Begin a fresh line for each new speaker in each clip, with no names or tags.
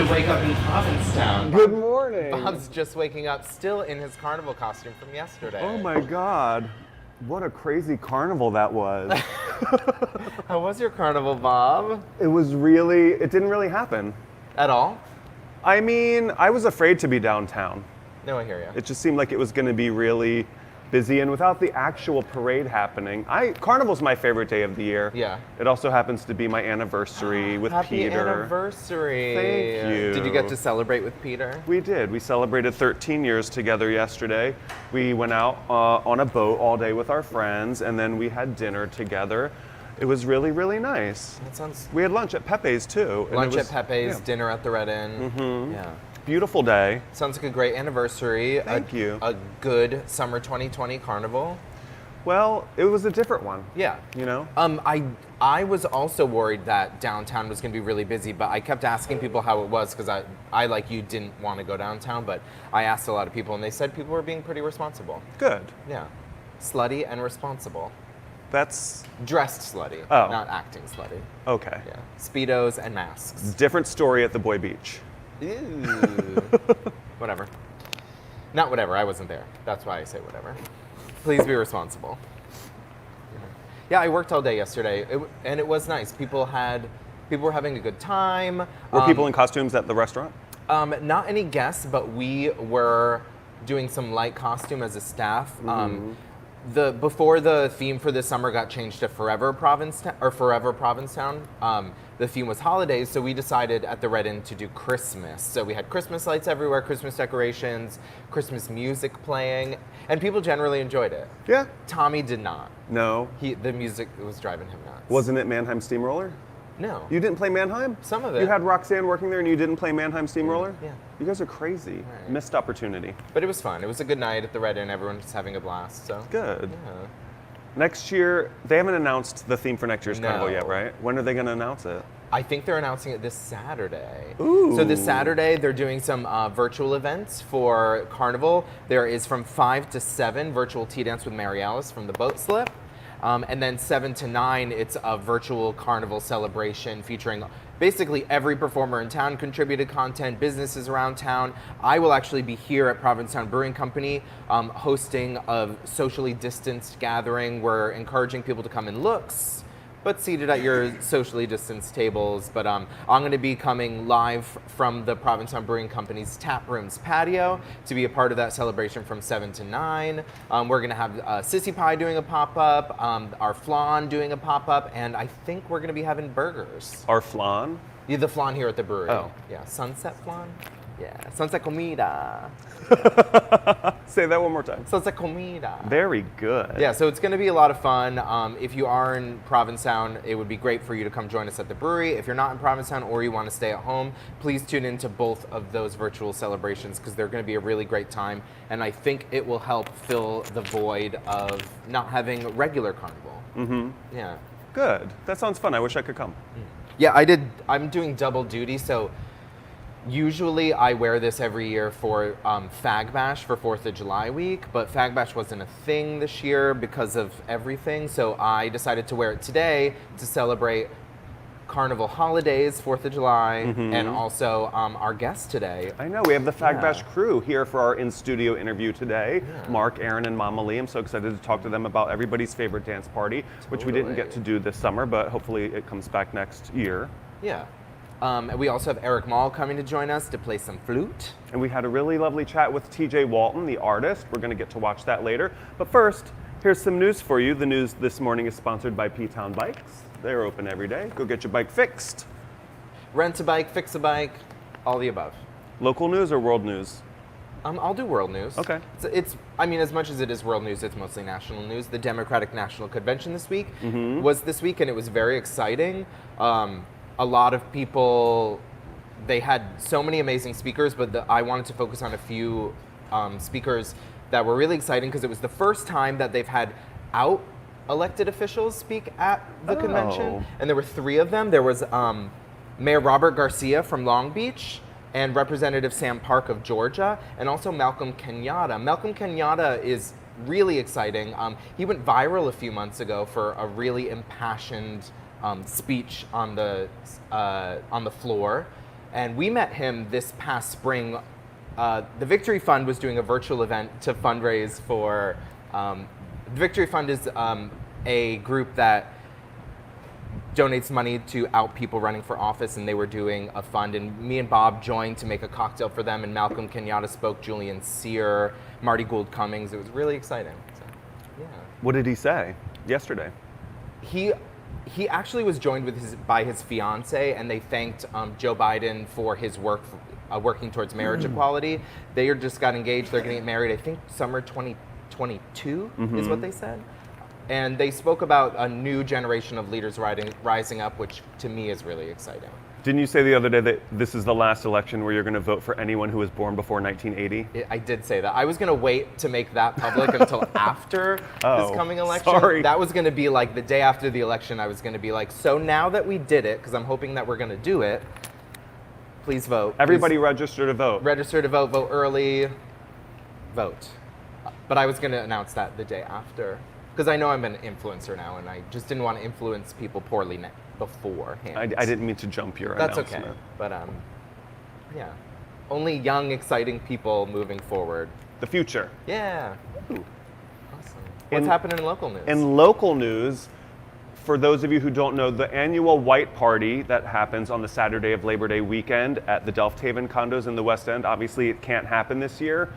to wake up in Provincetown.
Good morning.
Bob's just waking up, still in his carnival costume from yesterday.
Oh my God. What a crazy carnival that was.
How was your carnival, Bob?
It didn't really happen.
At all?
I mean, I was afraid to be downtown.
No, I hear you.
It just seemed like it was going to be really busy, and without the actual parade happening, Carnival's my favorite day of the year.
Yeah.
It also happens to be my anniversary with
Happy
Peter.
anniversary.
Thank you.
Did you get to celebrate with Peter?
We did. We celebrated 13 years together yesterday. We went out on a boat all day with our friends, and then we had dinner together. It was really, really nice.
That sounds...
We had lunch at Pepe's too.
Lunch at Pepe's, dinner at the Red Inn.
Mm-hmm.
Yeah.
Beautiful day.
Sounds like a great anniversary.
Thank you.
A good summer 2020 carnival.
Well, it was a different one.
Yeah.
You know?
I was also worried that downtown was going to be really busy, but I kept asking people how it was because I, like you, didn't want to go downtown, but I asked a lot of people and they said people were being pretty responsible.
Good.
Yeah. Slutty and responsible.
That's...
Dressed slutty,
Oh.
not acting slutty.
Okay.
Yeah. Speedos and masks.
Different story at the Boy Beach.
Ew. Whatever. Not whatever, I wasn't there. That's why I say whatever. Please be responsible. Yeah, I worked all day yesterday, and it was nice. People were having a good time.
Were people in costumes at the restaurant?
Not any guests, but we were doing some light costume as a staff. Before the theme for this summer got changed to Forever Provincetown, the theme was holidays, so we decided at the Red Inn to do Christmas. So we had Christmas lights everywhere, Christmas decorations, Christmas music playing, and people generally enjoyed it.
Yeah.
Tommy did not.
No.
The music was driving him nuts.
Wasn't it Mannheim Steamroller?
No.
You didn't play Mannheim?
Some of it.
You had Roxanne working there and you didn't play Mannheim Steamroller?
Yeah.
You guys are crazy.
Right.
Missed opportunity.
But it was fun. It was a good night at the Red Inn. Everyone was having a blast. So
Good.
Yeah.
Next year, they haven't announced the theme for next year's carnival yet,
No.
right? When are they going to announce it?
I think they're announcing it this Saturday.
Ooh.
So this Saturday, they're doing some virtual events for Carnival. There is from 5 to 7 virtual tea dance with Mary Alice from the boat slip. And then 7 to 9, it's a virtual carnival celebration featuring basically every performer in town, contributed content, businesses around town. I will actually be here at Provincetown Brewing Company hosting a socially distanced gathering. We're encouraging people to come in looks, but seated at your socially distanced tables. But I'm going to be coming live from the Provincetown Brewing Company's Taproom's patio to be a part of that celebration from 7 to 9. We're going to have Sissy Pie doing a pop-up, our Flan doing a pop-up, and I think we're going to be having burgers.
Our flan?
Yeah, the flan here at the brewery.
Oh.
Yeah, Sunset Flan? Yeah, Sunset Comida.
Say that one more time.
Sunset Comida.
Very good.
Yeah, so it's going to be a lot of fun. If you are in Provincetown, it would be great for you to come join us at the brewery. If you're not in Provincetown or you want to stay at home, please tune into both of those virtual celebrations because they're going to be a really great time. And I think it will help fill the void of not having regular Carnival. Mm-hmm. Yeah.
Good. That sounds fun. I wish I could come.
Yeah, I'm doing double duty, so usually I wear this every year for Fag Bash for 4th of July week, but Fag Bash wasn't a thing this year because of everything, so I decided to wear it today to celebrate Carnival holidays, 4th of July, and also our guest today.
I know, we have the Fag Bash crew here for our in-studio interview today.
Yeah.
Mark, Aaron, and Mama Lee. I'm so excited to talk to them about everybody's favorite dance party, which we didn't get to do this summer, but hopefully it comes back next year.
Yeah. And we also have Eric Maul coming to join us to play some flute.
And we had a really lovely chat with TJ Walton, the artist. We're going to get to watch that later. But first, here's some news for you. The news this morning is sponsored by P-Town Bikes. They're open every day. Go get your bike fixed.
Rent a bike, fix a bike, all the above.
Local news or world news?
I'll do world news.
Okay.
I mean, as much as it is world news, it's mostly national news. The Democratic National Convention this week was this week, and it was very exciting. A lot of people, they had so many amazing speakers, but I wanted to focus on a few speakers that were really exciting because it was the first time that they've had elected officials speak at the convention. And there were 3 of them. There was Mayor Robert Garcia from Long Beach, and Representative Sam Park of Georgia, and also Malcolm Kenyatta. Malcolm Kenyatta is really exciting. He went viral a few months ago for a really impassioned speech on the floor, And we met him this past spring. The Victory Fund was doing a virtual event to fundraise for. The Victory Fund is a group that donates money to out people running for office, and they were doing a fund, and me and Bob joined to make a cocktail for them, and Malcolm Kenyatta spoke, Julian Sear, Marty Gould Cummings. It was really exciting. So, yeah.
What did he say yesterday?
He actually was joined by his fiance, and they thanked Joe Biden for his work working towards marriage equality. They just got engaged. They're going to get married, I think, summer 2022 is what they said. And they spoke about a new generation of leaders rising up, which to me is really exciting.
Didn't you say the other day that this is the last election where you're going to vote for anyone who was born before 1980?
I did say that. I was going to wait to make that public until after this coming election.
Sorry.
That was going to be like the day after the election. I was going to be like, so now that we did it, because I'm hoping that we're going to do it, please vote.
Everybody register to vote.
Register to vote, vote early, vote. But I was going to announce that the day after. Because I know I'm an influencer now, and I just didn't want to influence people poorly beforehand.
I didn't mean to jump your
That's
announcement.
okay. But yeah, only young, exciting people moving forward.
The future.
Yeah.
Ooh.
Awesome. What's happening in local news?
In local news, for those of you who don't know, the annual White Party that happens on the Saturday of Labor Day weekend at the Delft Haven condos in the West End, obviously it can't happen this year.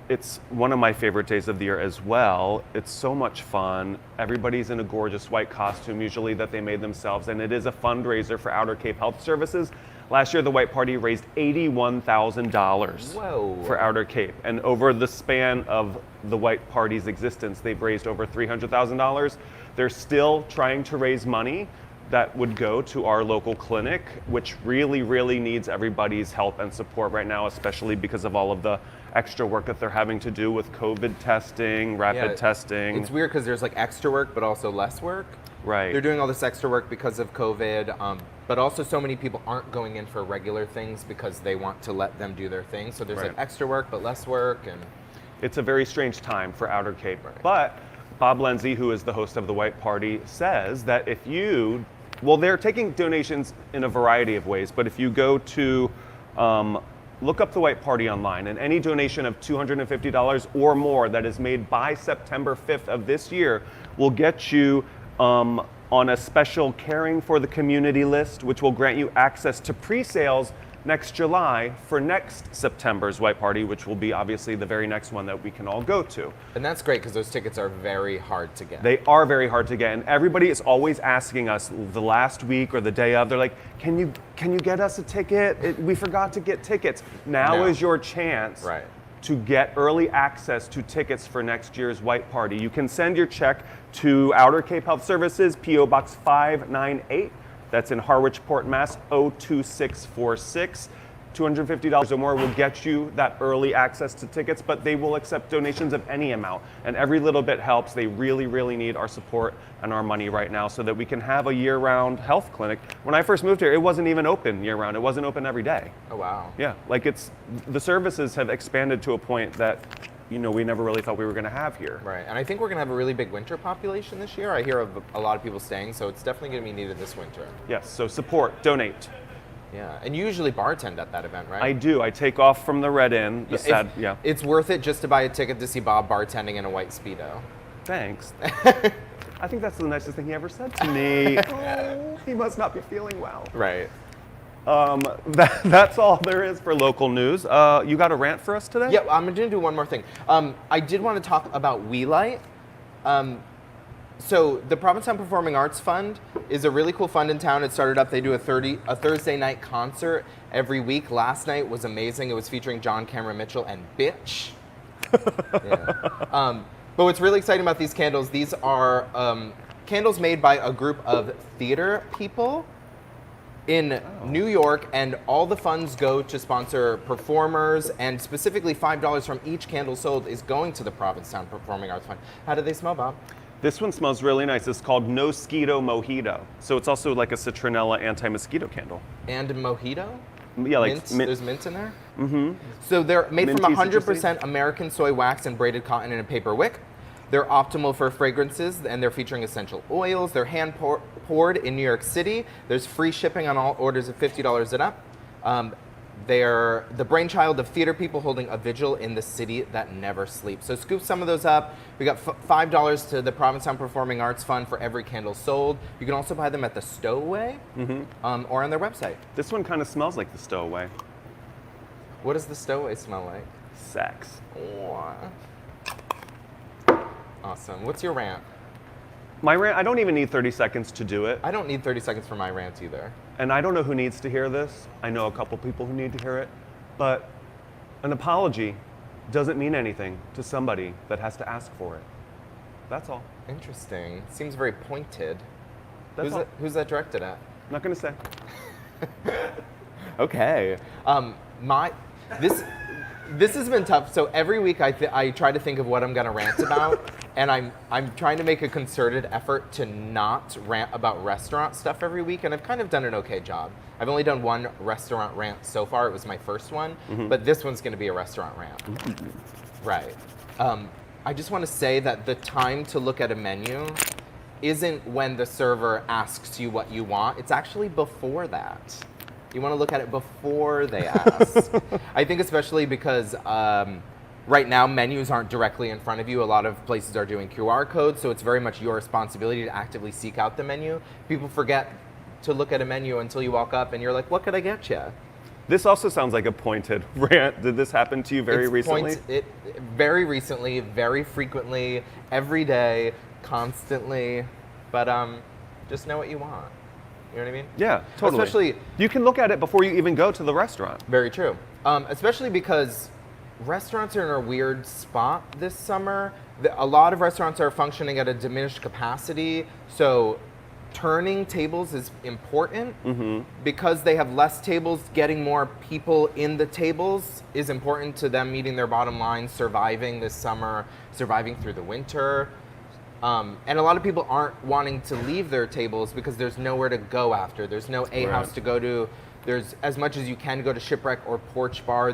It's one of my favorite days of the year as well. It's so much fun. Everybody's in a gorgeous white costume, usually that they made themselves, and it is a fundraiser for Outer Cape Health Services. Last year, the White Party raised $81,000 for Outer Cape, and over the span of the White Party's existence, they've raised over $300,000. They're still trying to raise money that would go to our local clinic, which really, really needs everybody's help and support right now, especially because of all of the extra work that they're having to do with COVID testing, rapid testing.
It's weird because there's like extra work, but also less work.
Right.
They're doing all this extra work because of COVID, but also so many people aren't going in for regular things because they want to let them do their thing. So there's like extra work, but less work. And
it's a very strange time for Outer Cape. But Bob Lenzi, who is the host of the White Party, says that if you, they're taking donations in a variety of ways, but if you go to look up the White Party online, and any donation of $250 or more that is made by September 5th of this year will get you on a special Caring for the Community list, which will grant you access to pre-sales next July for next September's White Party, which will be obviously the very next one that we can all go to.
And that's great because those tickets are very hard to get.
They are very hard to get, and everybody is always asking us the last week or the day of, they're like, can you get us a ticket? We forgot to get tickets. Now is your chance to get early access to tickets for next year's White Party. You can send your check to Outer Cape Health Services, P.O. Box 598. That's in Harwich Port, Mass. 02646. $250 or more will get you that early access to tickets, but they will accept donations of any amount. And every little bit helps. They really, really need our support and our money right now so that we can have a year-round health clinic. When I first moved here, it wasn't even open year-round. It wasn't open every day.
Oh, wow.
Yeah, like the services have expanded to a point that we never really thought we were going to have here.
Right, and I think we're going to have a really big winter population this year. I hear of a lot of people staying, so it's definitely going to be needed this winter.
Yes, so support, donate.
Yeah, and you usually bartend at that event, right?
I do. I take off from the Red Inn.
It's worth it just to buy a ticket to see Bob bartending in a white Speedo.
Thanks. I think that's the nicest thing he ever said to me. Oh, he must not be feeling well.
Right.
That's all there is for local news. You got a rant for us today?
Yeah, I'm going to do one more thing. I did want to talk about We Light. So the Provincetown Performing Arts Fund is a really cool fund in town. It started up, they do a Thursday night concert every week. Last night was amazing. It was featuring John Cameron Mitchell and Bitch. Yeah. But what's really exciting about these candles, these are candles made by a group of theater people in New York, and all the funds go to sponsor performers, and specifically $5 from each candle sold is going to the Provincetown Performing Arts Fund. How do they smell, Bob?
This one smells really nice. It's called No Skeeto Mojito. So it's also like a citronella anti-mosquito candle.
And a mojito?
Yeah, like
mint. There's mint in there? Mm-hmm. So they're made from 100% American soy wax and braided cotton in a paper wick. They're optimal for fragrances, and they're featuring essential oils. They're hand poured in New York City. There's free shipping on all orders of $50 and up. They're the brainchild of theater people holding a vigil in the city that never sleeps. So scoop some of those up. We got $5 to the Provincetown Performing Arts Fund for every candle sold. You can also buy them at the Stowaway or on their website.
This one kind of smells like the Stowaway.
What does the Stowaway smell like?
Sex.
Awesome. What's your rant?
My rant, I don't even need 30 seconds to do it.
I don't need 30 seconds for my rant either.
And I don't know who needs to hear this. I know a couple people who need to hear it. But an apology doesn't mean anything to somebody that has to ask for it. That's all.
Interesting. Seems very pointed.
That's all.
Who's that directed at?
I'm not going to say.
Okay. This has been tough. So every week I try to think of what I'm going to rant about, and I'm trying to make a concerted effort to not rant about restaurant stuff every week, and I've kind of done an okay job. I've only done one restaurant rant so far. It was my first one, but this one's going to be a restaurant rant. Right. I just want to say that the time to look at a menu isn't when the server asks you what you want. It's actually before that. You want to look at it before they ask. I think especially because right now menus aren't directly in front of you. A lot of places are doing QR codes, so it's very much your responsibility to actively seek out the menu. People forget to look at a menu until you walk up and you're like, what could I get you?
This also sounds like a pointed rant. Did this happen to you very recently?
Very recently, very frequently, every day, constantly, but just know what you want. You know what I mean?
Yeah, totally.
Especially,
you can look at it before you even go to the restaurant.
Very true. Especially because restaurants are in a weird spot this summer. A lot of restaurants are functioning at a diminished capacity, so turning tables is important because they have less tables. Getting more people in the tables is important to them meeting their bottom line, surviving this summer, surviving through the winter. And a lot of people aren't wanting to leave their tables because there's nowhere to go after. There's no house to go to. There's as much as you can go to Shipwreck or Porch Bar.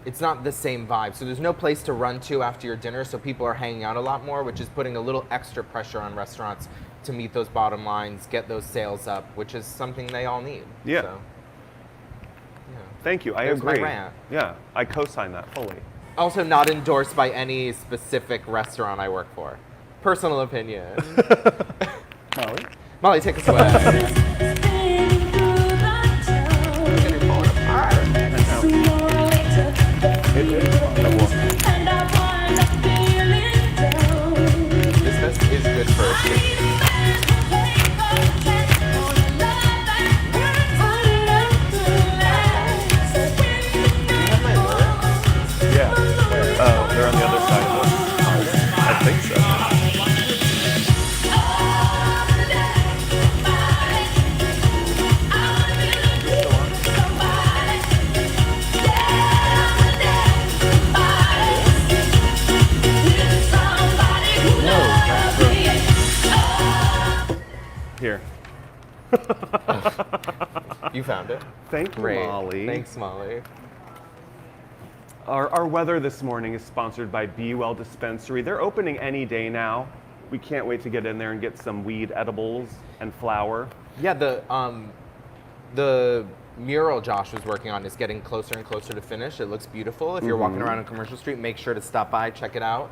It's not the same vibe. So there's no place to run to after your dinner. So people are hanging out a lot more, which is putting a little extra pressure on restaurants to meet those bottom lines, get those sales up, which is something they all need.
Yeah.
So, yeah.
Thank you. I
There's
agree.
my rant.
Yeah, I co-sign that fully.
Also not endorsed by any specific restaurant I work for. Personal opinion. Molly, take us away. This is good for a shake.
Yeah. Oh, they're on the other side of it. I think so. Here.
You found it.
Thank you,
Great.
Molly.
Thanks, Molly.
Our weather this morning is sponsored by Be Well Dispensary. They're opening any day now. We can't wait to get in there and get some weed edibles and flour.
Yeah, the mural Josh was working on is getting closer and closer to finish. It looks beautiful. If you're walking around on Commercial Street, make sure to stop by, check it out.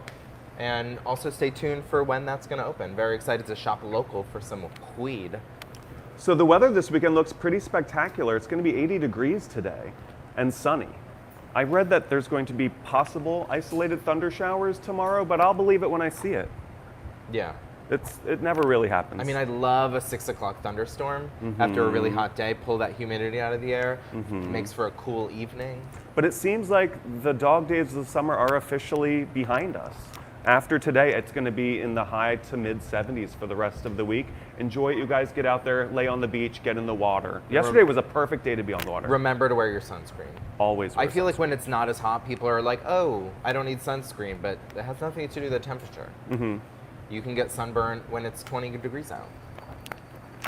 And also stay tuned for when that's going to open. Very excited to shop local for some weed.
So the weather this weekend looks pretty spectacular. It's going to be 80 degrees today and sunny. I read that there's going to be possible isolated thunder showers tomorrow, but I'll believe it when I see it.
Yeah.
It never really happens.
I mean, I love a 6 o'clock thunderstorm after a really hot day. Pull that humidity out of the air. Makes for a cool evening.
But it seems like the dog days of the summer are officially behind us. After today, it's going to be in the high to mid 70s for the rest of the week. Enjoy it, you guys. Get out there, lay on the beach, get in the water. Yesterday was a perfect day to be on the water.
Remember to wear your sunscreen.
Always wear
I feel like when it's not as hot, people are like, oh, I don't need sunscreen, but it has nothing to do with the temperature. You can get sunburn when it's 20 degrees out.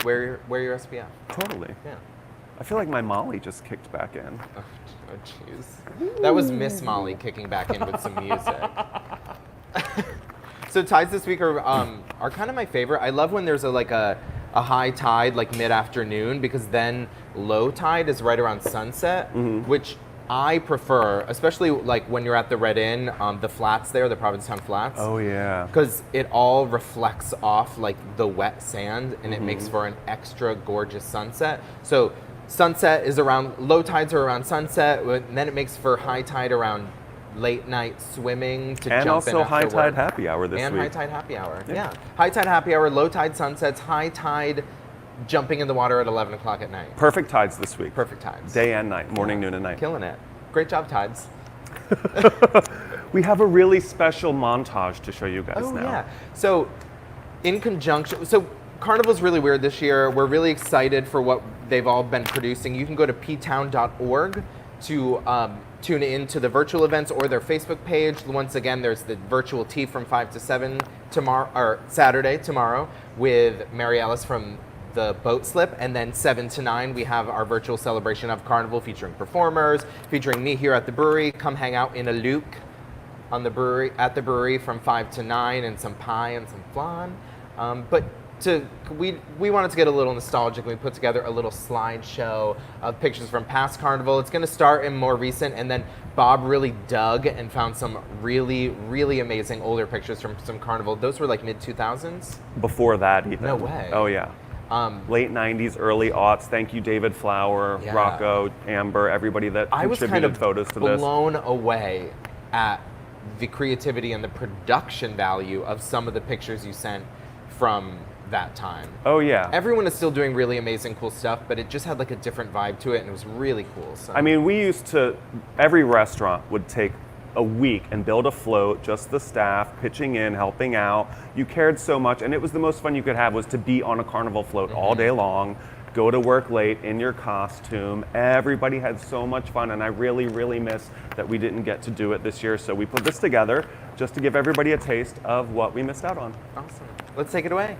Wear your SPF.
Totally.
Yeah.
I feel like my Molly just kicked back in.
Oh, jeez. That was Miss Molly kicking back in with some music. So ties this week are kind of my favorite. I love when there's a a high tide like mid-afternoon, because then low tide is right around sunset, which I prefer, especially like when you're at the Red Inn, the flats there, the Provincetown flats.
Oh yeah.
Because it all reflects off like the wet sand, and it makes for an extra gorgeous sunset. So sunset is around, low tides are around sunset, and then it makes for high tide around late night swimming to
And
jump in
also high
after
tide
work.
happy hour this
And
week.
high tide happy hour, yeah. High tide happy hour, low tide sunsets, high tide jumping in the water at 11 o'clock at night.
Perfect tides this week.
Perfect tides.
Day and night, morning, noon, and night.
Killing it. Great job, tides.
We have a really special montage to show you guys now.
Yeah. So, in conjunction, so Carnival's really weird this year. We're really excited for what they've all been producing. You can go to ptown.org to tune in to the virtual events or their Facebook page. Once again, there's the virtual tea from 5 to 7 tomorrow, or Saturday tomorrow, with Mary Alice from the boat slip, and then 7 to 9 we have our virtual celebration of Carnival featuring performers, featuring me here at the brewery. Come hang out in a Louque on the brewery, at the brewery from 5 to 9, and some pie and some flan. But we wanted to get a little nostalgic. We put together a little slideshow of pictures from past Carnival. It's going to start in more recent, and then Bob really dug and found some really, really amazing older pictures from some Carnival. Those were like mid-2000s.
Before that even.
No way.
Oh yeah. Late 90s, early aughts. Thank you, David Flower,
Yeah.
Rocco, Amber, everybody that
I was
contributed
kind of
photos to this.
blown away at the creativity and the production value of some of the pictures you sent from that time.
Oh yeah.
Everyone is still doing really amazing, cool stuff, but it just had like a different vibe to it, and it was really cool. So.
I mean, we used to, every restaurant would take a week and build a float, just the staff pitching in, helping out. You cared so much, and it was the most fun you could have, was to be on a Carnival float all day long, go to work late in your costume. Everybody had so much fun, and I really, really miss that we didn't get to do it this year. So we put this together just to give everybody a taste of what we missed out on.
Awesome. Let's take it away.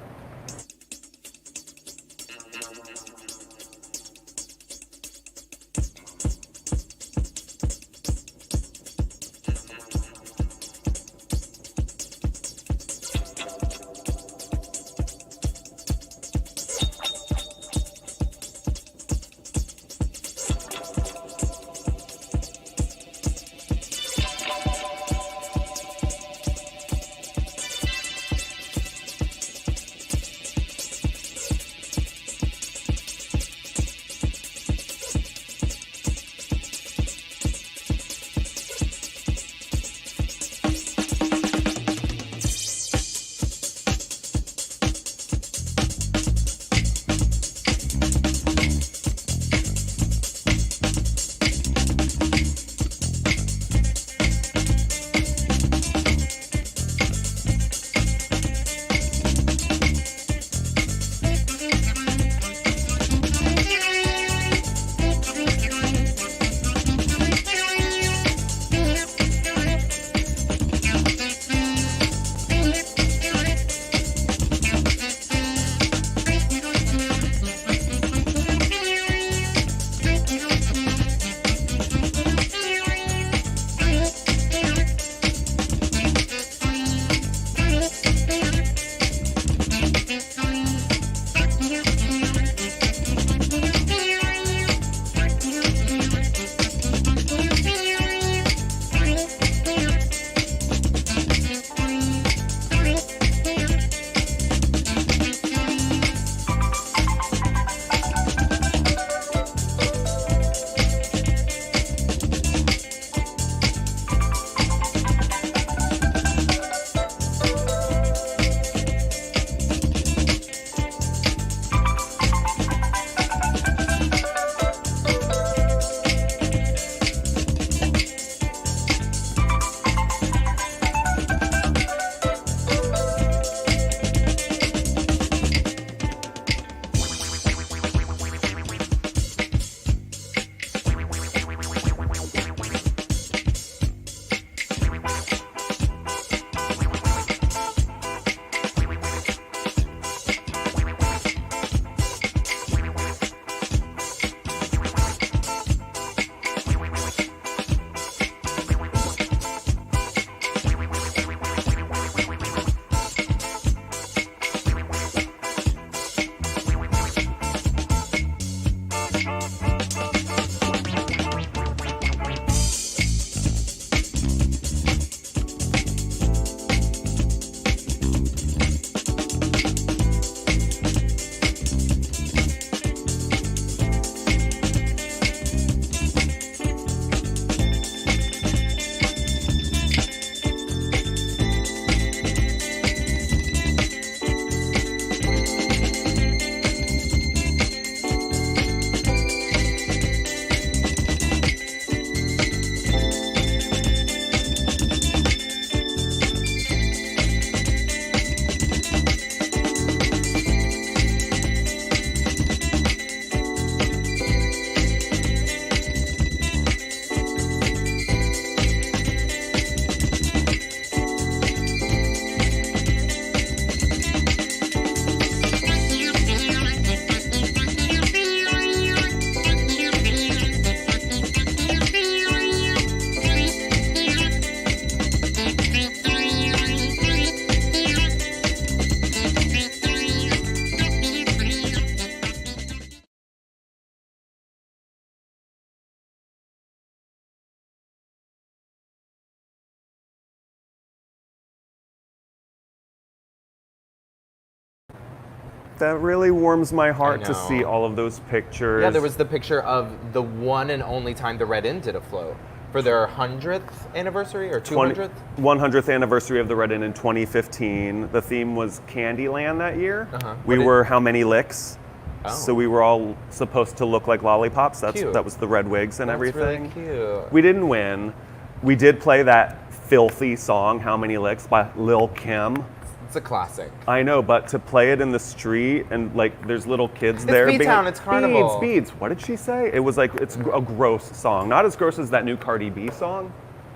That really warms my heart to
know.
see all of those pictures.
Yeah, there was the picture of the one and only time the Red Inn did a float for their 100th anniversary or 200th.
100th anniversary of the Red Inn in 2015. The theme was Candyland that year.
Uh-huh.
We were How Many Licks?
Oh.
So we were all supposed to look like lollipops.
Cute.
That was the red wigs and
That's
everything.
really cute.
We didn't win. We did play that filthy song, How Many Licks, by Lil' Kim.
It's a classic.
I know, but to play it in the street and like there's little kids
It's
there
B-Town,
like,
it's Carnival.
Beads. What did she say? It was like, it's a gross song. Not as gross as that new Cardi B song.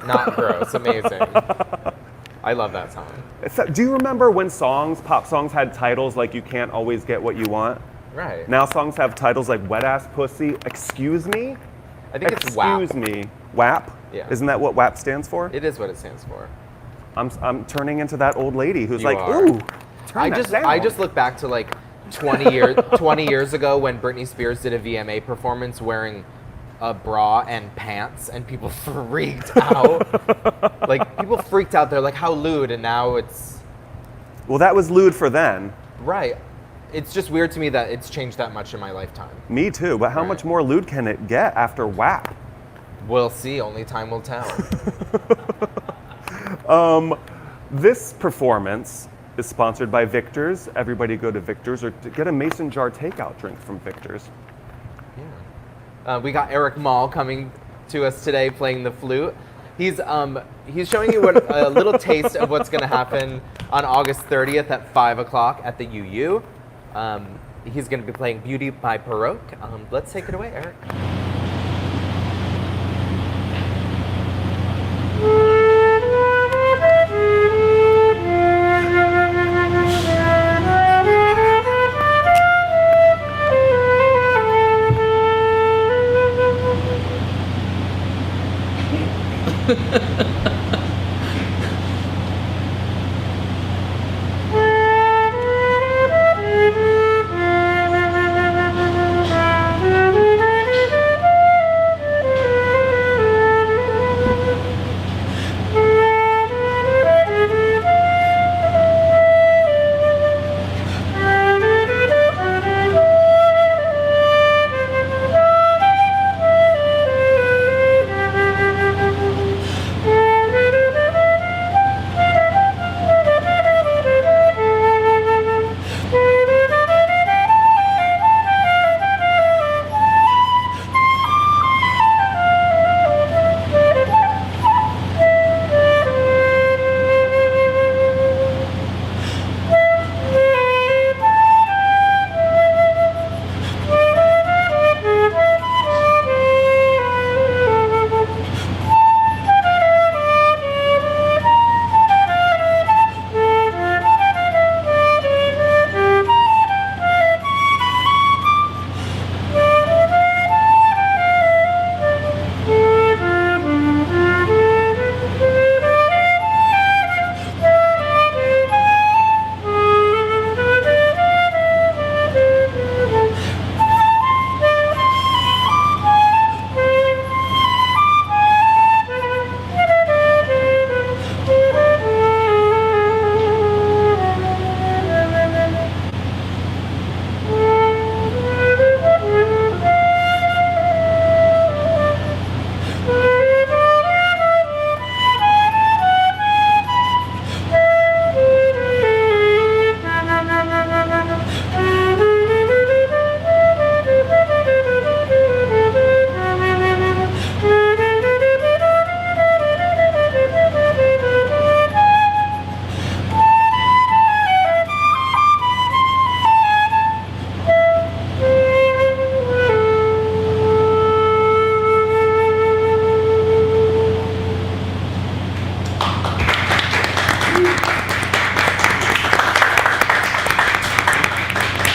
Not gross, amazing. I love that song.
Do you remember when pop songs had titles like You Can't Always Get What You Want?
Right.
Now songs have titles like Wet Ass Pussy, Excuse Me?
I think it's WAP.
Excuse me. WAP?
Yeah.
Isn't that what WAP stands for?
It is what it stands for.
I'm turning into that old lady who's
You
like,
are.
ooh, turn that down.
I just look back to like 20 years ago when Britney Spears did a VMA performance wearing a bra and pants, and people freaked out. Like people freaked out. They're like, how lewd, and now it's
Well, that was lewd for then.
right. It's just weird to me that it's changed that much in my lifetime.
Me too, but how
Right.
much more lewd can it get after WAP?
We'll see. Only time will tell.
This performance is sponsored by Victor's. Everybody go to Victor's or to get a mason jar takeout drink from Victor's.
Yeah. We got Eric Maul coming to us today playing the flute. He's showing you what a little taste of what's going to happen on August 30th at 5 o'clock at the UU. He's going to be playing Beauty by Baroque. Let's take it away, Eric.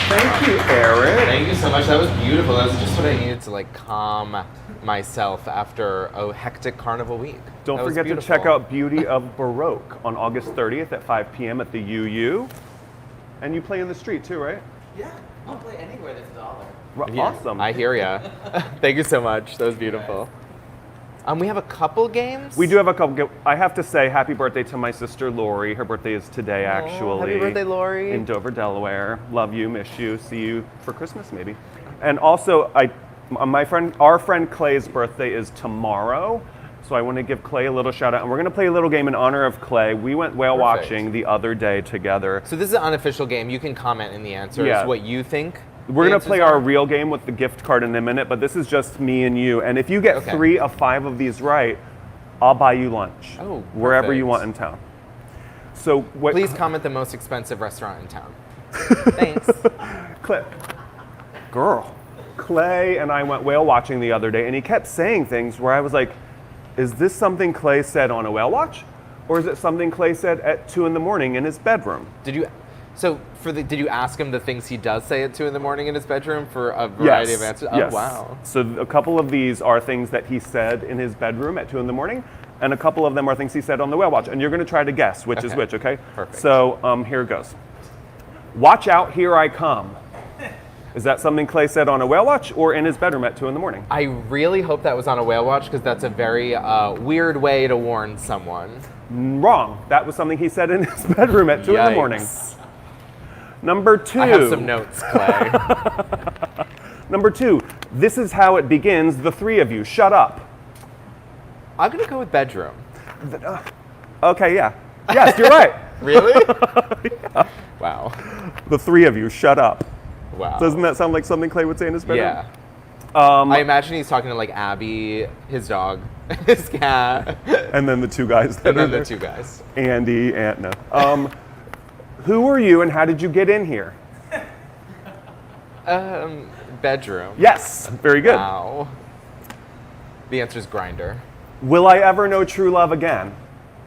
Thank you, Aaron.
Thank you so much. That was beautiful. That was just what I needed to like calm myself after a hectic Carnival week.
Don't
That was
forget to
beautiful.
check out Beauty of Baroque on August 30th at 5 p.m. at the UU. And you play in the street too, right?
Yeah, I'll play anywhere there's a dollar.
Awesome.
I hear ya. Thank you so much. That was beautiful. We have a couple games.
We do have a couple. I have to say happy birthday to my sister Lori. Her birthday is today, actually.
Happy birthday, Lori.
In Dover, Delaware. Love you, miss you, see you for Christmas maybe. And also, our friend Clay's birthday is tomorrow. So I want to give Clay a little shout out. And we're going to play a little game in honor of Clay. We went whale watching the other day together.
So this is an unofficial game. You can comment in the answers what you think.
We're going to play our real game with the gift card in a minute, but this is just me and you. And if you get 3 of 5 of these right, I'll buy you lunch wherever you want in town. So
please comment the most expensive restaurant in town. Thanks.
Clay and I went whale watching the other day, and he kept saying things where I was like, is this something Clay said on a whale watch? Or is it something Clay said at 2 in the morning in his bedroom?
Did you ask him the things he does say at 2 in the morning in his bedroom for a variety of answers?
Yes.
Oh, wow.
So a couple of these are things that he said in his bedroom at 2 in the morning, and a couple of them are things he said on the whale watch. And you're going to try to guess which is which, okay?
Perfect.
So here it goes. Watch out, here I come. Is that something Clay said on a whale watch or in his bedroom at 2 in the morning?
I really hope that was on a whale watch because that's a very weird way to warn someone.
Wrong. That was something he said in his bedroom at 2 in the morning. Number 2.
I have some notes, Clay.
Number 2. This is how it begins. The 3 of you, shut up.
I'm going to go with bedroom.
Okay, yeah. Yes, you're right.
Really? Yeah. Wow.
The 3 of you, shut up.
Wow.
Doesn't that sound like something Clay would say in his bedroom?
Yeah. I imagine he's talking to like Abby, his dog, his cat.
And then the 2 guys.
And then the 2 guys.
Andy and no. Who are you and how did you get in here?
Bedroom.
Yes, very good.
Wow. The answer is grinder.
Will I ever know true love again?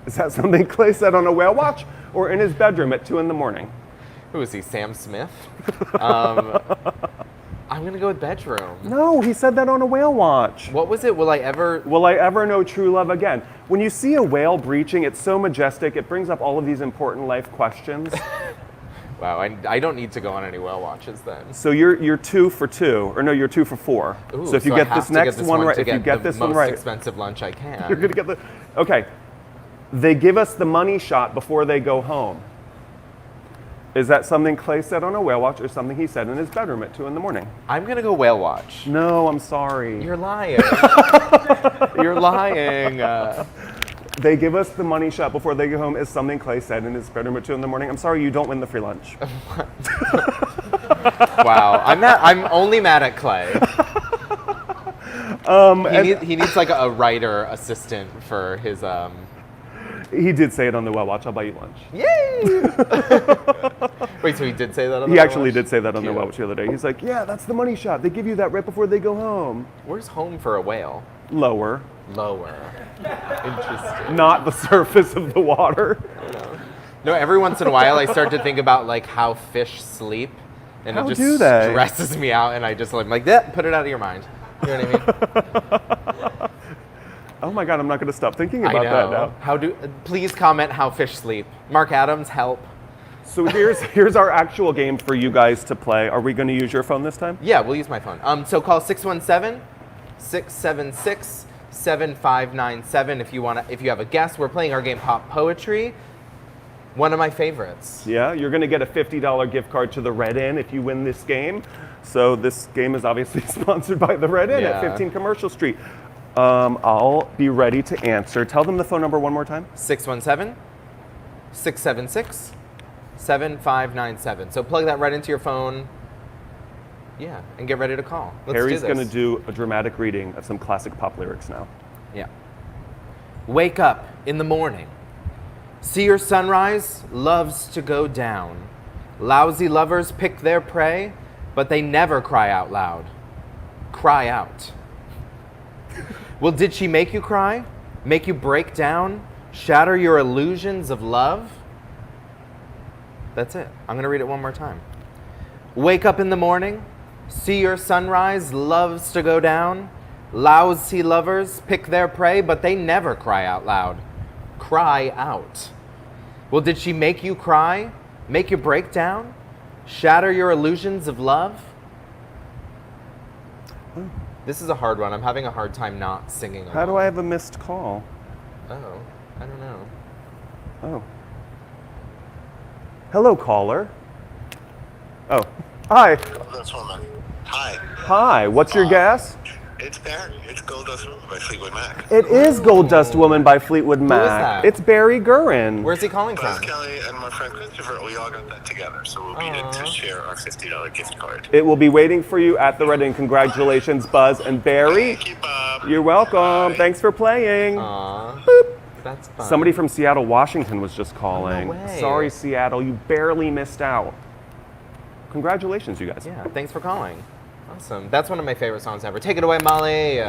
Is that something Clay said on a whale watch or in his bedroom at 2 in the morning?
Who is he, Sam Smith? I'm going to go with bedroom.
No, he said that on a whale watch.
What was it? Will I ever
know true love again? When you see a whale breaching, it's so majestic. It brings up all of these important life questions.
Wow, I don't need to go on any whale watches then.
So you're 2 for 2, or no, you're 2 for 4.
Ooh,
so if you get this next one right, if you get this one right,
most expensive lunch I can.
You're gonna get the. Okay, they give us the money shot before they go home. Is that something Clay said on a whale watch or something he said in his bedroom at 2 in the morning?
I'm going to go whale watch.
No, I'm sorry.
You're lying. You're lying.
They give us the money shot before they go home is something Clay said in his bedroom at 2 in the morning. I'm sorry, you don't win the free lunch.
Wow. I'm only mad at Clay. He needs like a writer assistant for his
He did say it on the whale watch. I'll buy you lunch.
Yay! Wait, so he did say that on the whale watch?
He actually did say that on the whale watch the other day. He's like, yeah, that's the money shot. They give you that right before they go home.
Where's home for a whale?
Lower.
Interesting.
Not the surface of the water.
No, every once in a while I start to think about like how fish sleep. And
How
it just
do they?
stresses me out and I just like that, put it out of your mind. You know what I mean?
Oh my God, I'm not going to stop thinking about that now.
Please comment how fish sleep. Mark Adams, help.
So here's our actual game for you guys to play. Are we going to use your phone this time?
Yeah, we'll use my phone. So call 617-676-7597 if you have a guess. We're playing our game Pop Poetry. One of my favorites.
Yeah, you're going to get a $50 gift card to the Red Inn if you win this game. So this game is obviously sponsored by the Red Inn at 15 Commercial Street. I'll be ready to answer. Tell them the phone number one more time.
617-676-7597. So plug that right into your phone. Yeah, and get ready to call.
Harry's going to do a dramatic reading of some classic pop lyrics now.
Yeah. Wake up in the morning. See your sunrise loves to go down. Lousy lovers pick their prey, but they never cry out loud. Cry out. Well, did she make you cry? Make you break down? Shatter your illusions of love? That's it. I'm going to read it one more time. Wake up in the morning. See your sunrise loves to go down. Lousy lovers pick their prey, but they never cry out loud. Cry out. Well, did she make you cry? Make you break down? Shatter your illusions of love? This is a hard one. I'm having a hard time not singing along.
How do I have a missed call?
Oh, I don't know.
Oh. Hello, caller. Oh, hi.
That's woman. Hi.
Hi, what's your guess?
It's Barry. It's Gold Dust Woman by Fleetwood Mac.
It is Gold Dust Woman by Fleetwood Mac.
that?
It's Barry Gurin.
Where's he calling
Buzz
from?
Kelly and my friend Christopher, we all got that together, so we'll be in to share our $50 gift card.
It will be waiting for you at the Reading. Congratulations, Buzz and Barry.
Thank you, Bob.
You're welcome.
Bye.
Thanks for playing.
Aw, that's fun.
Somebody from Seattle, Washington was just calling.
Oh, no way.
Sorry, Seattle, you barely missed out. Congratulations, you guys.
Yeah, thanks for calling. Awesome. That's one of my favorite songs ever. Take it away, Molly.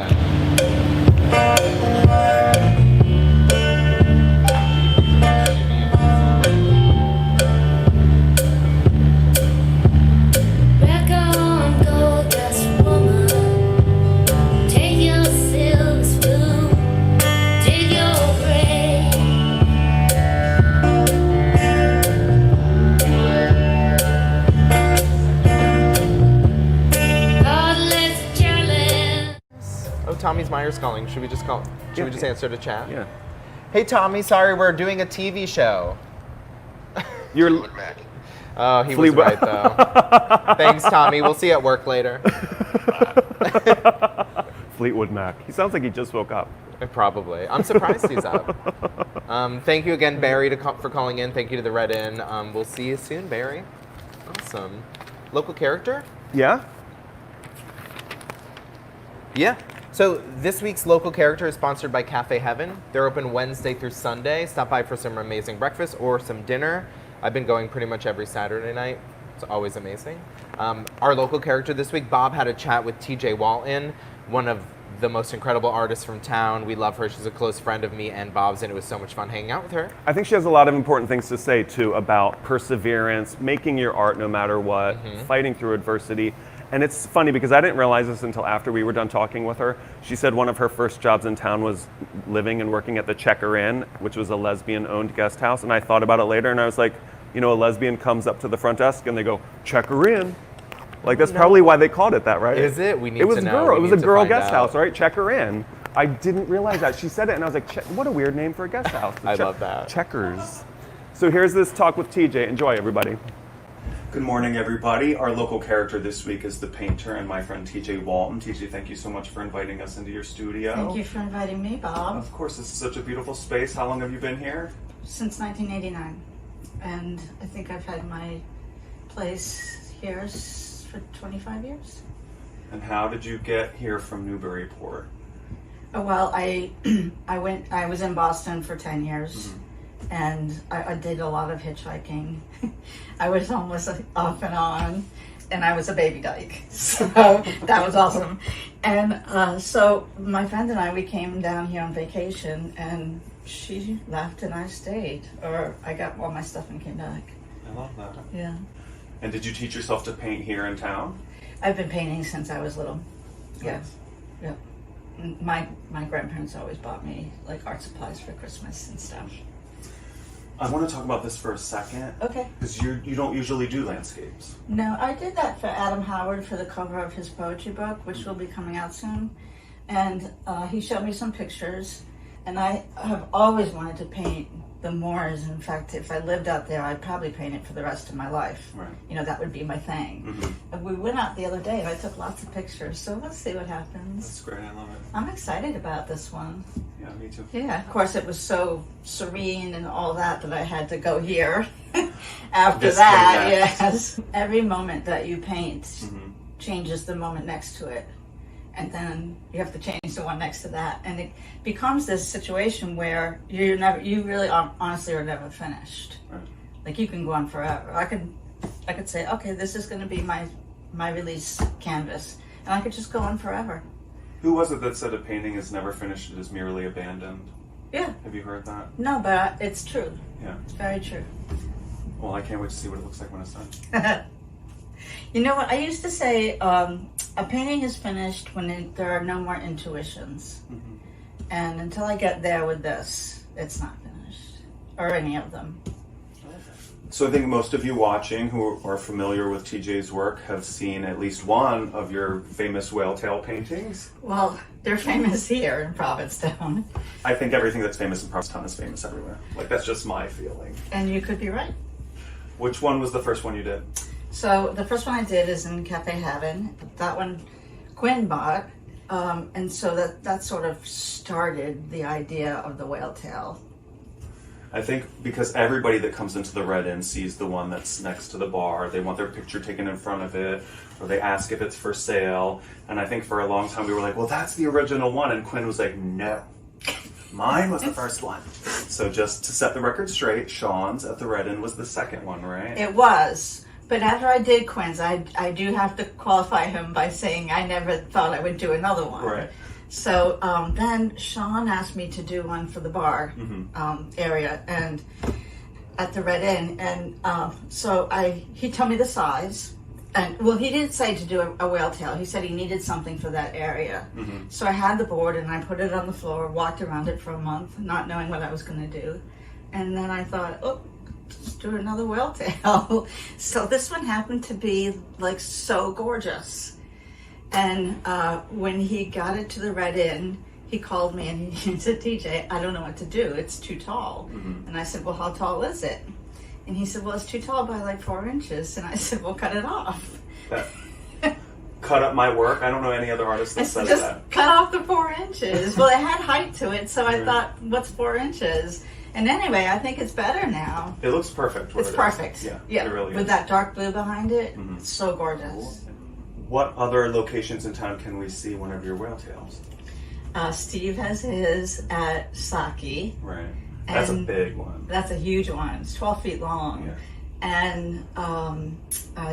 Back on Gold Dust Woman, take your silver spoon, dig your grave. God bless Charlie.
Oh, Tommy's Myers calling. Should we just call? Should we just answer to chat?
Yeah.
Hey, Tommy. Sorry, we're doing a TV show.
You're
Fleetwood Mac.
Oh, he was
Fleetwood-
right though. Thanks, Tommy. We'll see you at work later.
Fleetwood Mac. He sounds like he just woke up.
Probably. I'm surprised he's up. Thank you again, Barry, for calling in. Thank you to the Red Inn. We'll see you soon, Barry. Awesome. Local character?
Yeah?
Yeah. So this week's local character is sponsored by Cafe Heaven. They're open Wednesday through Sunday. Stop by for some amazing breakfast or some dinner. I've been going pretty much every Saturday night. It's always amazing. Our local character this week, Bob, had a chat with TJ Walton, one of the most incredible artists from town. We love her. She's a close friend of me and Bob's, and it was so much fun hanging out with her.
I think she has a lot of important things to say, too, about perseverance, making your art no matter what, fighting through adversity. And it's funny because I didn't realize this until after we were done talking with her. She said one of her first jobs in town was living and working at the Checker Inn, which was a lesbian-owned guest house. And I thought about it later, and I was like, you know, a lesbian comes up to the front desk and they go, Checker Inn. Like, that's probably why they called it that, right?
Is it? We need
It was
to
a
know.
girl.
We
It was
need
a
to
girl
find
guest
out.
house, right? Checker Inn. I didn't realize that. She said it, and I was like, what a weird name for a guest house.
I love that.
Checkers. So here's this talk with TJ. Enjoy, everybody.
Good morning, everybody. Our local character this week is the painter and my friend TJ Walton. TJ, thank you so much for inviting us into your studio.
Thank you for inviting me, Bob.
Of course, this is such a beautiful space. How long have you been here?
Since 1989. And I think I've had my place here for 25 years.
And how did you get here from Newburyport?
Oh, well, I was in Boston for 10 years. And I did a lot of hitchhiking. I was homeless off and on, and I was a baby dyke, so that was awesome. And so my friend and I, we came down here on vacation, and she left and I stayed, or I got all my stuff and came back.
I love that.
Yeah,
And did you teach yourself to paint here in town?
I've been painting since I was little. Yeah,
Nice.
yeah. My grandparents always bought me like art supplies for Christmas and stuff.
I want to talk about this for a second.
Okay.
Because you don't usually do landscapes.
No, I did that for Adam Howard for the cover of his poetry book, which will be coming out soon. And he showed me some pictures, and I have always wanted to paint the moors. In fact, if I lived out there, I'd probably paint it for the rest of my life.
Right.
You know, that would be my thing. And we went out the other day, and I took lots of pictures, so let's see what happens.
That's great. I love it.
I'm excited about this one.
Yeah, me too.
Yeah, of course, it was so serene and all that I had to go here after
This
that.
came next.
Yes. Every moment that you paint changes the moment next to it. And then you have to change the one next to that. And it becomes this situation where you really honestly are never finished.
Right.
Like you can go on forever. I could say, okay, this is going to be my release canvas. And I could just go on forever.
Who was it that said a painting is never finished, it is merely abandoned?
Yeah.
Have you heard that?
No, but it's true.
Yeah.
It's very true.
Well, I can't wait to see what it looks like when it's done.
You know what? I used to say a painting is finished when there are no more intuitions. And until I get there with this, it's not finished. Or any of them.
So I think most of you watching who are familiar with TJ's work have seen at least one of your famous whale tail paintings.
Well, they're famous here in Provincetown.
I think everything that's famous in Provincetown is famous everywhere. Like, that's just my feeling.
And you could be right.
Which one was the first one you did?
So the first one I did is in Cafe Heaven. That one Quinn bought. And so that sort of started the idea of the whale tail.
I think because everybody that comes into the Red Inn sees the one that's next to the bar. They want their picture taken in front of it, or they ask if it's for sale. And I think for a long time we were like, well, that's the original one. And Quinn was like, no, mine was the first one. So just to set the record straight, Sean's at the Red Inn was the second one, right?
It was. But after I did Quinn's, I do have to qualify him by saying I never thought I would do another one.
Right.
So then Sean asked me to do one for the bar area and at the Red Inn, and so he told me the size, and well, he didn't say to do a whale tail. He said he needed something for that area. So I had the board and I put it on the floor, walked around it for a month, not knowing what I was going to do, and then I thought, oh, let's do another whale tail. So this one happened to be like so gorgeous. And when he got it to the Red Inn, he called me and he said, TJ, I don't know what to do. It's too tall. And I said, well, how tall is it? And he said, well, it's too tall by like 4 inches. And I said, well, cut it off.
Cut up my work. I don't know any other artist that says
Just
that.
cut off the 4 inches. Well, it had height to it, so I thought, what's 4 inches? And anyway, I think it's better now.
It looks perfect.
It's perfect.
Yeah, it really is.
With that dark blue behind it, it's so gorgeous.
What other locations in town can we see one of your whale tails?
Steve has his at Saki.
Right. That's a
And
big one.
That's a huge one. It's 12 feet long.
Yeah.
And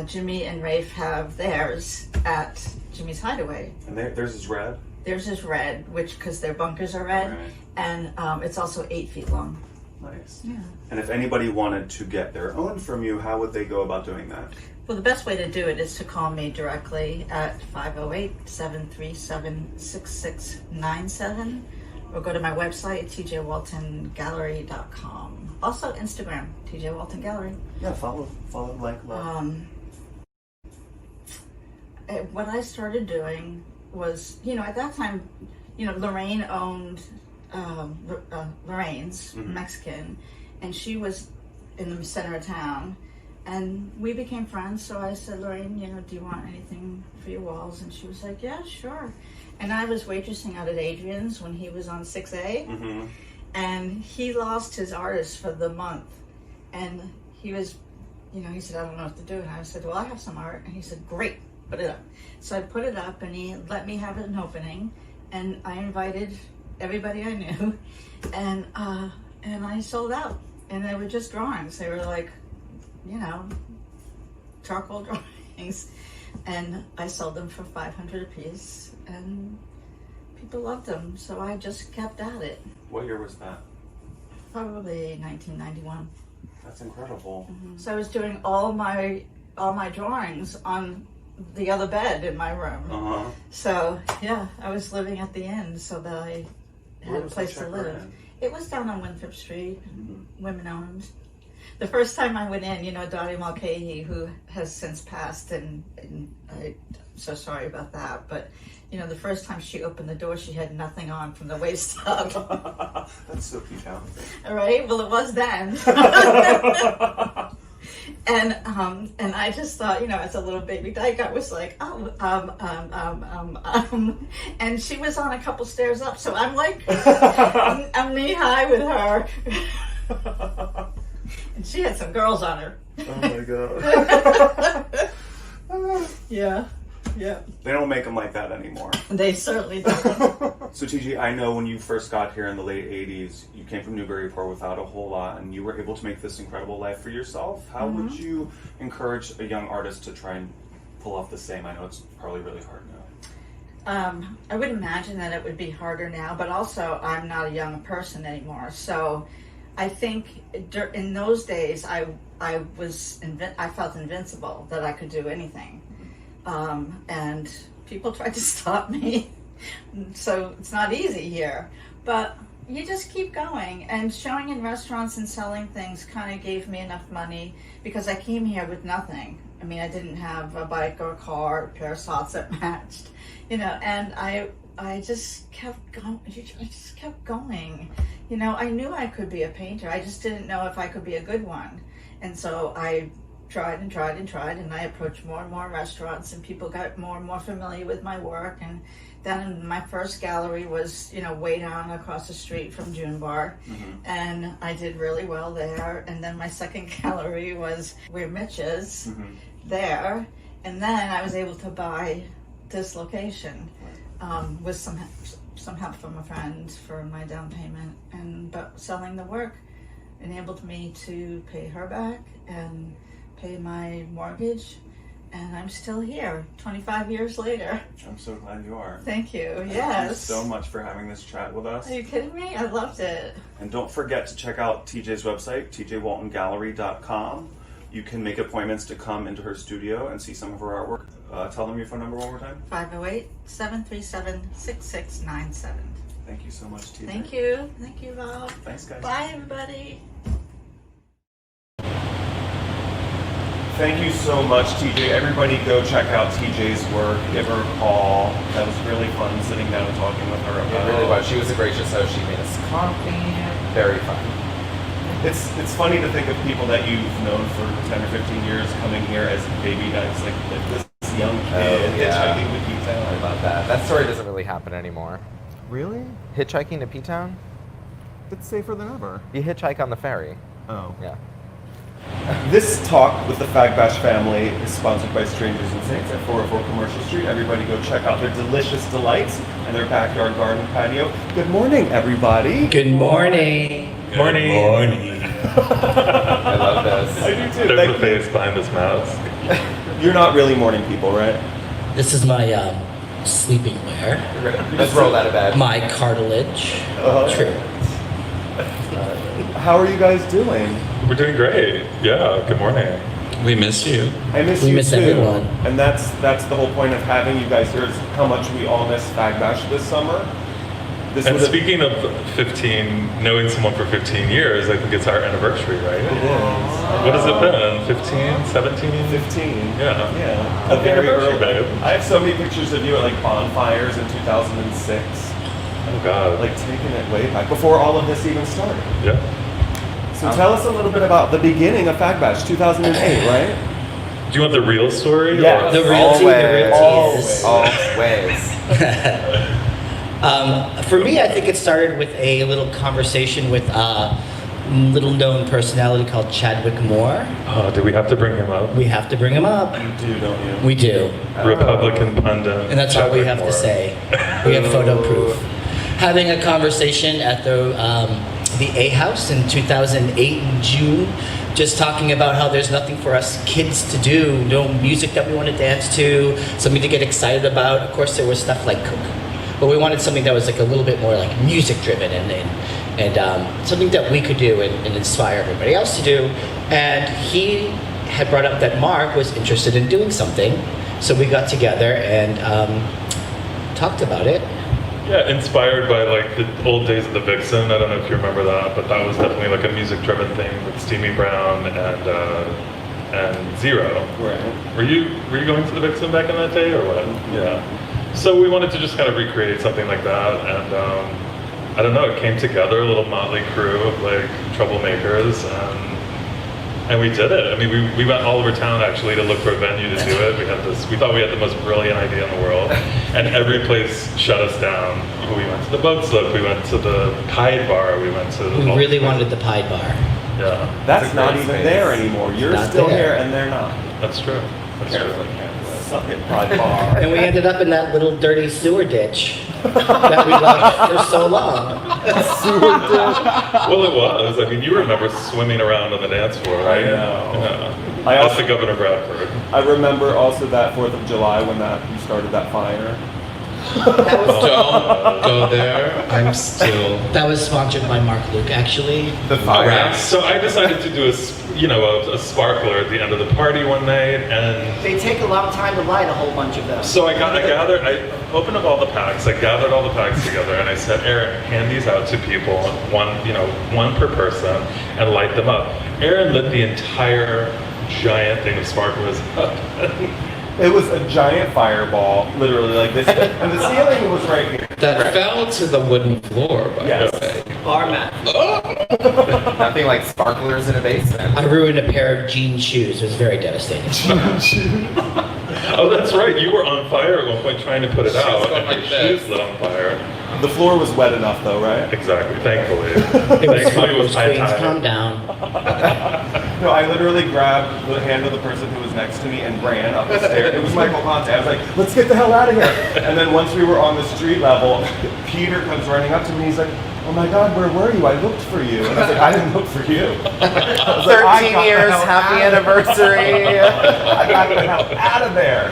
Jimmy and Rafe have theirs at Jimmy's Hideaway.
And theirs is red?
Theirs is red, because their bunkers are red.
Right.
And it's also 8 feet long.
Nice.
Yeah.
And if anybody wanted to get their own from you, how would they go about doing that?
Well, the best way to do it is to call me directly at 508-737-6697 or go to my website, tjwaltongallery.com. Also Instagram, TJ Walton Gallery.
Yeah, follow, like, love.
What I started doing was, at that time, Lorraine owned Lorraine's, Mexican, and she was in the center of town. And we became friends, so I said, Lorraine, do you want anything for your walls? And she was like, yeah, sure. And I was waitressing out at Adrian's when he was on 6A, and he lost his artist for the month. And he was, he said, I don't know what to do. And I said, well, I have some art. And he said, great, put it up. So I put it up, and he let me have an opening, and I invited everybody I knew, and I sold out. And they were just drawings. They were like, charcoal drawings, and I sold them for $500 a piece, and people loved them, so I just kept at it.
What year was that?
Probably 1991.
That's incredible.
So I was doing all my drawings on the other bed in my room. So yeah, I was living at the inn so that I had a place to live. It was down on Winthrop Street, women owned. The first time I went in, Dottie Mulcahy, who has since passed, and I'm so sorry about that, but, the first time she opened the door, she had nothing on from the waist up.
That's so cute now.
All right, well, it was then. And I just thought, as a little baby dyke, I was like, and she was on a couple stairs up, so I'm like, I'm knee high with her. And she had some girls on her.
Oh my god.
Yeah.
They don't make them like that anymore.
They certainly don't.
So TJ, I know when you first got here in the late 80s, you came from Newburyport without a whole lot, and you were able to make this incredible life for yourself. How would you encourage a young artist to try and pull off the same? I know it's probably really hard now.
I would imagine that it would be harder now, but also I'm not a young person anymore. So I think in those days I felt invincible, that I could do anything. And people tried to stop me. So it's not easy here. But you just keep going. And showing in restaurants and selling things kind of gave me enough money because I came here with nothing. I mean, I didn't have a bike or a car, or a pair of socks that matched, you know, and I just kept going. I just kept going. You know, I knew I could be a painter. I just didn't know if I could be a good one. And so I tried and tried and tried, and I approached more and more restaurants, and people got more and more familiar with my work. And then my first gallery was, you know, way down across the street from June Bar, and I did really well there. And then my second gallery was where Mitch is, there. And then I was able to buy this location with some help from a friend for my down payment, but selling the work enabled me to pay her back and pay my mortgage, and I'm still here 25 years later.
I'm so glad you are.
Thank you.
Thank you
Yes.
so much for having this chat with us.
Are you kidding me? I loved it.
And don't forget to check out TJ's website, tjwaltongallery.com. You can make appointments to come into her studio and see some of her artwork. Tell them your phone number one more time.
508-737-6697.
Thank you so much, TJ.
Thank you. Thank you, Bob.
Thanks, guys.
Bye, everybody.
Thank you so much, TJ. Everybody go check out TJ's work. Give her a call. That was really fun sitting down and talking with her about
It really was. She was a gracious host. She made us coffee. Very fun.
It's funny to think of people that you've known for 10 or 15 years coming here as baby nuts, like this young kid hitchhiking to P-Town.
I love that. That story doesn't really happen anymore.
Really?
Hitchhiking to P-Town?
It's safer than ever.
You hitchhike on the ferry.
Oh.
Yeah.
This talk with the Fag Bash family is sponsored by Strangers and Saints at 404 Commercial Street. Everybody go check out their delicious delights and their backyard garden patio. Good morning, everybody.
Good morning.
Morning.
I love this.
I do too.
There's
Thank
a
you.
face behind this mask.
You're not really morning people, right?
This is my sleeping wear,
You just rolled out of bed.
my cartilage. True.
How are you guys doing?
We're doing great. Yeah, good morning.
We miss you.
I miss
We
you
miss
too.
everyone.
And that's the whole point of having you guys here is how much we all miss Fag Bash this summer. This
And
would have-
speaking of 15, knowing someone for 15 years, I think it's our anniversary, right?
It is.
What has it been? 15, 17?
15.
Yeah.
Yeah.
Happy
Very
anniversary,
early.
babe.
I have so many pictures of you at like bonfires in 2006.
Oh, God.
Like taking it way back before all of this even started.
Yeah.
So tell us a little bit about the beginning of Fag Bash, 2008, right?
Do you want the real story?
Yes.
The real tea, the real tea
Always.
is.
Always.
For me, I think it started with a little conversation with a little known personality called Chadwick Moore.
Oh, do we have to bring him up?
We have to bring him up.
You do, don't you?
We do.
Republican pundit.
And that's all we
Chadwick
have
Moore.
to say. We have photo proof. Having a conversation at the A House in 2008 in June, just talking about how there's nothing for us kids to do, no music that we want to dance to, something to get excited about. Of course, there was stuff like Coke, but we wanted something that was like a little bit more like music driven and something that we could do and inspire everybody else to do. And he had brought up that Mark was interested in doing something, so we got together and talked about it.
Yeah, inspired by like the old days of the Vixen. I don't know if you remember that, but that was definitely like a music-driven thing with Steamy Brown and Zero.
Right.
Were you going to the Vixen back in that day or what? Yeah. So we wanted to just kind of recreate something like that, and I don't know, it came together, a little motley crew of like troublemakers, and we did it. I mean, we went all over town actually to look for a venue to do it. We thought we had the most brilliant idea in the world, and every place shut us down. We went to the Boat Slip, we went to the Pied Bar, we went to
We really wanted the Pied Bar.
Yeah,
That's
It's a
not
great
even
space.
there anymore. You're
Not
still
there.
here and they're not.
that's true. That's
Carefully,
true.
Suck it, Pride Bar.
And we ended up in that little dirty sewer ditch that we loved for so long.
Well, it was. I mean, you remember swimming around on the dance floor, right?
I know.
Yeah.
I
That's
also-
the Governor Bradford.
I remember also that 4th of July when you started that fire.
Don't go there. I'm still.
That was sponsored by Mark Louque, actually.
The fire.
Yeah, so I decided to do a sparkler at the end of the party one night, and
They take a long time to light a whole bunch of them.
so I opened up all the packs, I gathered all the packs together, and I said, Aaron, hand these out to people, one per person, and light them up. Aaron lit the entire giant thing of sparklers up.
It was a giant fireball, literally like this, and the ceiling was right here.
That fell to the wooden floor, by
Yes.
the way.
Bar mat.
Nothing like sparklers in a basement.
I ruined a pair of jean shoes. It was very devastating.
Oh, that's right, you were on fire at one point trying to put it out,
going
and
like
your
this.
shoes lit on fire.
The floor was wet enough though, right?
Exactly, thankfully.
It was
Thankfully it was high
Queens, calm
tide.
down.
No, I literally grabbed the hand of the person who was next to me and ran up the stairs. It was Michael Conte. I was like, let's get the hell out of here. And then once we were on the street level, Peter comes running up to me. He's like, oh my God, where were you? I looked for you. And I was like, I didn't look for you. I was like, I
13
got the
years,
hell
happy
out of
anniversary.
I got the hell out of there.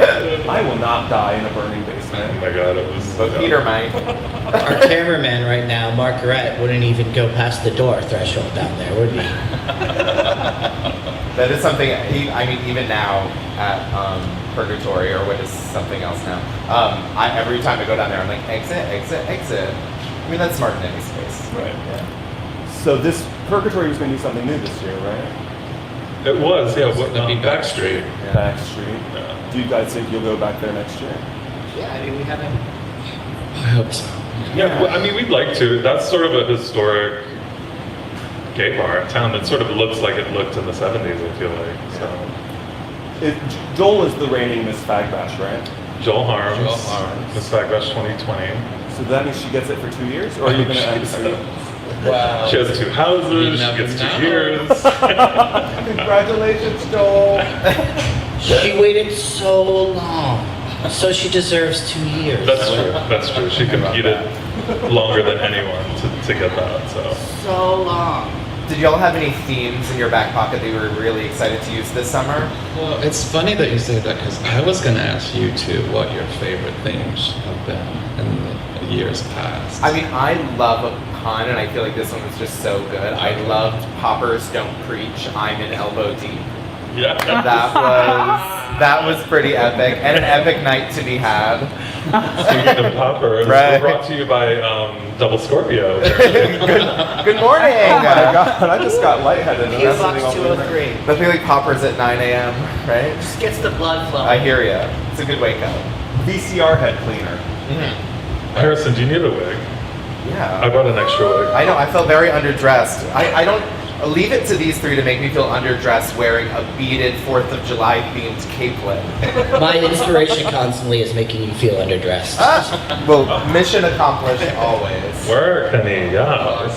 I will not die in a burning
Oh
basement.
my god, it was.
But Peter might.
Our cameraman right now, Margaret, wouldn't even go past the door threshold down there, would he?
That is something, even now at Purgatory, or what is something else now, every time I go down there, I'm like, exit, exit, exit. I mean, that's smart in any space.
Right.
Yeah.
So this Purgatory was going to do something new this year, right?
It was, yeah.
It'd be Backstreet.
Back Street. Do you guys think you'll go back there next year?
Yeah, I mean, we haven't.
I hope so.
Yeah, well, I mean, we'd like to. That's sort of a historic gay bar in town that sort of looks like it looked in the 70s, I feel like. So.
Joel is the reigning Miss Fag Bash, right?
Joel Harms,
Joel Harms.
Miss Backbash 2020.
So that means she gets it for 2 years? Or are you going to end soon?
Wow.
She has 2 houses,
You
she
never
gets 2
know.
years.
Congratulations, Joel.
She waited so long. So she deserves 2 years.
That's true. She competed longer than anyone to get that, so.
So long.
Did y'all have any themes in your back pocket that you were really excited to use this summer?
Well, it's funny that you say that because I was going to ask you too what your favorite themes have been in the years past.
I mean, I love a pun, and I feel like this one was just so good. I loved Poppers Don't Preach, I'm in Elbow Deep.
Yeah.
That was pretty epic, and an epic night to be had.
Speaking of poppers,
Right.
we're brought to you by Double Scorpio.
Good morning!
Oh my God, I just got lightheaded. and
Q
that's
Box
something I'll do.
203.
Nothing like Poppers at 9 a.m., right?
Just gets the blood flowing.
I hear ya. It's a good wake up.
VCR head cleaner.
Harrison, do you need a wig? I
Yeah.
brought an extra wig.
I know, I felt very underdressed. I don't leave it to these three to make me feel underdressed wearing a beaded 4th of July themed capelet.
My inspiration constantly is making you feel underdressed.
Well, mission accomplished always.
Work, honey, yeah.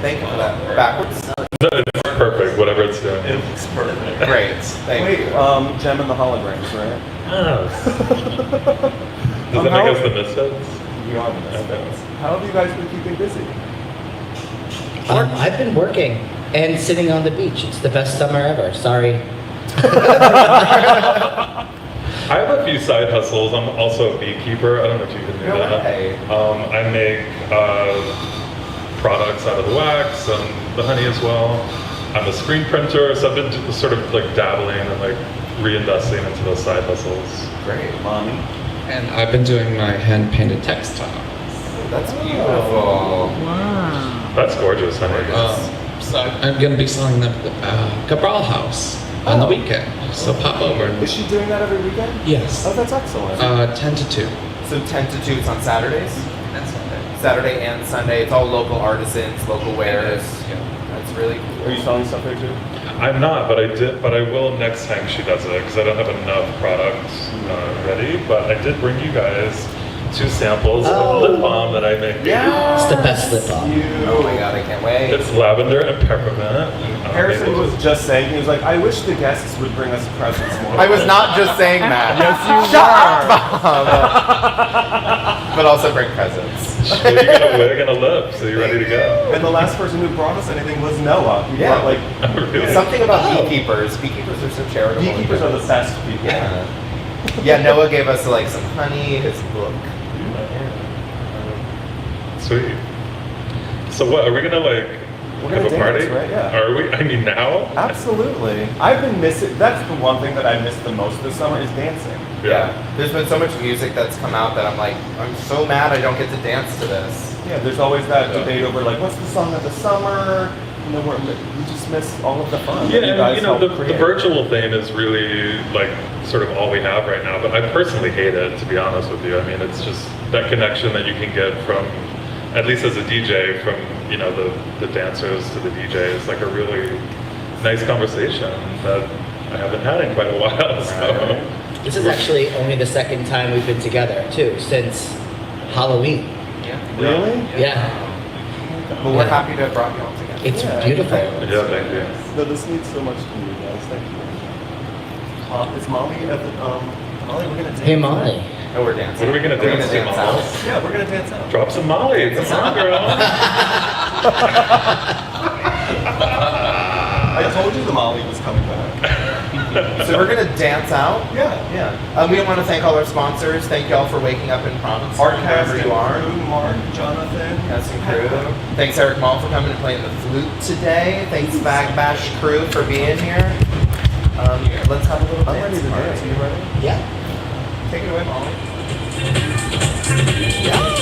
Thank you for that. Backwards?
It's perfect, whatever it's doing.
It's perfect.
Great. Thank
Wait,
you.
Gem and the Holograms, right?
Yes. Does that make us the misfits?
You are the misfits. How have you guys been keeping busy?
I've been working and sitting on the beach. It's the best summer ever. Sorry.
I have a few side hustles. I'm also a beekeeper. I don't know if you can do
No
that.
way.
I make products out of the wax and the honey as well. I'm a screen printer, so I've been sort of like dabbling and like reinvesting into those side hustles.
Great.
Mommy?
And I've been doing my hand-painted textiles.
That's beautiful.
That's gorgeous, honey.
So I'm going to be selling them at the Cabral House on the weekend. So pop over.
Is she doing that every weekend?
Yes.
Oh, that's excellent.
10 to 2.
So 10 to 2, it's on Saturdays? Saturday and Sunday. It's all local artisans, local wares. That's really cool.
Are you selling stuff there too?
I'm not, but I will next time she does it because I don't have enough product ready. But I did bring you guys 2 samples of lip balm that I made.
Yeah.
It's the best lip balm.
Oh my god, I can't wait.
It's lavender and peppermint.
Harrison was just saying, he was like, I wish the guests would bring us presents more.
I was not just saying that.
Yes, you
Shut
were.
up, Bob. But also bring presents.
Well, you got a wig and a lip, so you're ready to go.
And the last person who brought us anything was Noah. He
Yeah.
brought like,
Really?
Something about beekeepers. Beekeepers are so charitable.
beekeepers are the best people.
Yeah. Yeah, Noah gave us like some honey, his book.
Sweet. So what, are we gonna like
We're
have
gonna
a party?
dance, right? Yeah.
Are we? I mean, now?
Absolutely. I've been missing. That's the one thing that I missed the most this summer is dancing.
Yeah. There's been so much music that's come out that I'm like, I'm so mad I don't get to dance to this.
Yeah, there's always that debate over like, what's the song of the summer? And then we just miss all of the fun.
Yeah,
that you
and
guys
you know,
help
the
create.
virtual thing is really like sort of all we have right now, but I personally hate it, to be honest with you. I mean, it's just that connection that you can get from, at least as a DJ, from, you know, the dancers to the DJs, like a really nice conversation that I haven't had in quite a while, so.
This is actually only the second time we've been together, too, since Halloween.
Really?
Yeah.
But we're happy to have brought you all together.
It's beautiful.
Yeah, thank you.
No, this means so much to me, guys. Thank you. Is Molly at the, Molly, we're gonna dance.
Hey, Molly.
Oh, we're dancing.
What are we gonna
We're
dance
gonna
to,
dance
Maul?
out.
Yeah, we're gonna dance out.
Drop some Molly. Come on, girl.
I told you the Molly was coming back.
So we're gonna dance out.
Yeah.
Yeah. We want to thank all our sponsors. Thank y'all for waking up in Provincetown,
Artcast
wherever you are.
crew, Mark, Jonathan.
Cast and crew. Thanks Eric Maul for coming and playing the flute today. Thanks Bag Bash crew for being here. Let's have a little
I'm
dance
ready to
party.
dance. Are you ready?
Yeah.
Take it away, Molly. Yeah.